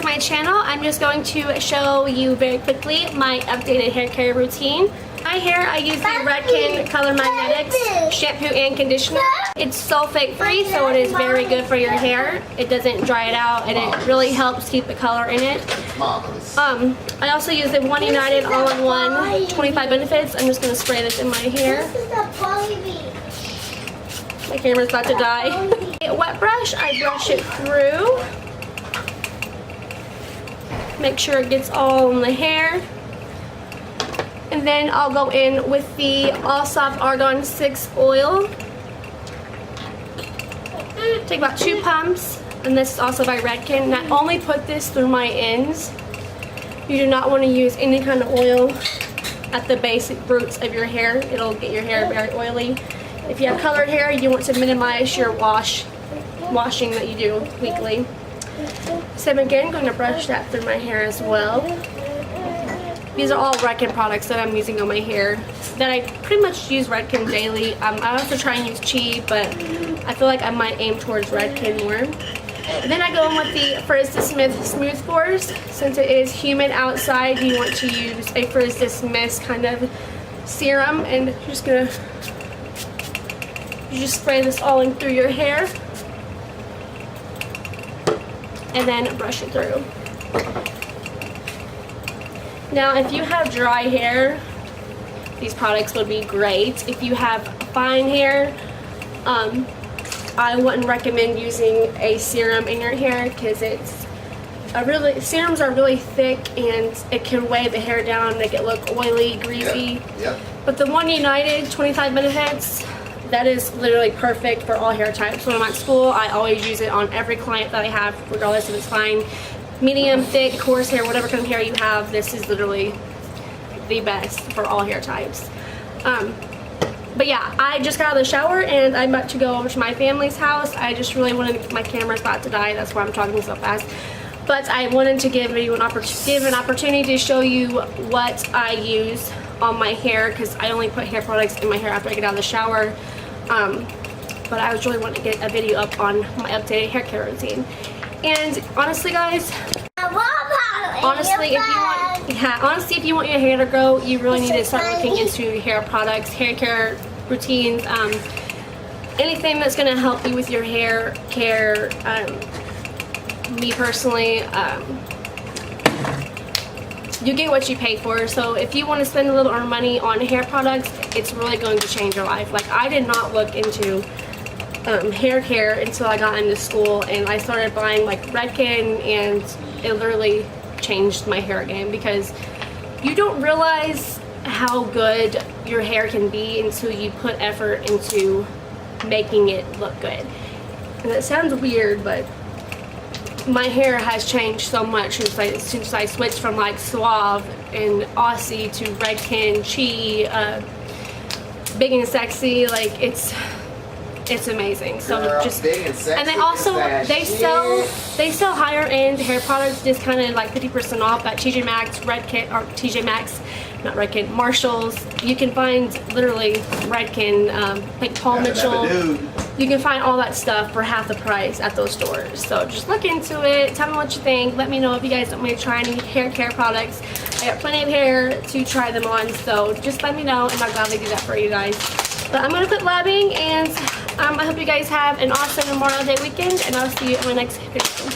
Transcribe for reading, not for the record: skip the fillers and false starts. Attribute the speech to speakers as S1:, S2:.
S1: to my channel. I'm just going to show you very quickly my updated hair care routine. My hair, I use the REDKEN Color Magnetics shampoo and conditioner. It's sulfate free, so it is very good for your hair. It doesn't dry it out, and it really helps keep the color in it. I also use the One United All-in-One 25 Benefits. I'm just going to spray this in my hair. My camera's about to die. A wet brush, I brush it through. Make sure it gets all in the hair. And then I'll go in with the All Soft Argon 6 oil. Take about 2 pumps, and this is also by REDKEN. And I only put this through my ends. You do not want to use any kind of oil at the basic roots of your hair. It'll get your hair very oily. If you have colored hair, you want to minimize your washing that you do weekly. So I'm again going to brush that through my hair as well. These are all REDKEN products that I'm using on my hair that I pretty much use REDKEN daily. I also try and use Chi, but I feel like I might aim towards REDKEN more. And then I go in with the Frizz Dismiss Smooth Pores. Since it is humid outside, you want to use a Frizz Dismiss kind of serum, and you're just gonna spray this all in through your hair, and then brush it through. Now, if you have dry hair, these products would be great. If you have fine hair, I wouldn't recommend using a serum in your hair because serums are really thick and it can weigh the hair down, make it look oily, greasy.
S2: Yep.
S1: But the One United 25 Benefits, that is literally perfect for all hair types. When I'm at school, I always use it on every client that I have, regardless if it's fine, medium, thick, coarse hair, whatever kind of hair you have. This is literally the best for all hair types. But yeah, I just got out of the shower and I'm about to go over to my family's house. I just really wanted, my camera's about to die, that's why I'm talking so fast. But I wanted to give you an opportunity to show you what I use on my hair, because I only put hair products in my hair after I get out of the shower. But I was really wanting to get a video up on my updated hair care routine. And honestly, guys, honestly, if you want your hair to grow, you really need to start looking into hair products, hair care routines, anything that's going to help you with your hair care. Me personally, you get what you pay for. So if you want to spend a little more money on hair products, it's really going to change your life. Like, I did not look into hair care until I got into school, and I started buying like REDKEN, and it literally changed my hair game, because you don't realize how good your hair can be until you put effort into making it look good. And it sounds weird, but my hair has changed so much since I switched from like Suave and Aussie to REDKEN, Chi, Big and Sexy. Like, it's amazing. So girl, just, and they also they sell higher end hair products, just kind of like 50% off at TJ Maxx, REDKEN, or TJ Maxx, not REDKEN, Marshalls. You can find literally REDKEN, like Paul Mitchell. You can find all that stuff for half the price at those stores. So just look into it. Tell me what you think. Let me know if you guys want me to try any hair care products. I got plenty of hair to try them on, so just let me know, and I'll gladly do that for you guys. But I'm going to quit blabbing, and I hope you guys have an awesome Memorial Day weekend, and I'll see you in my next video.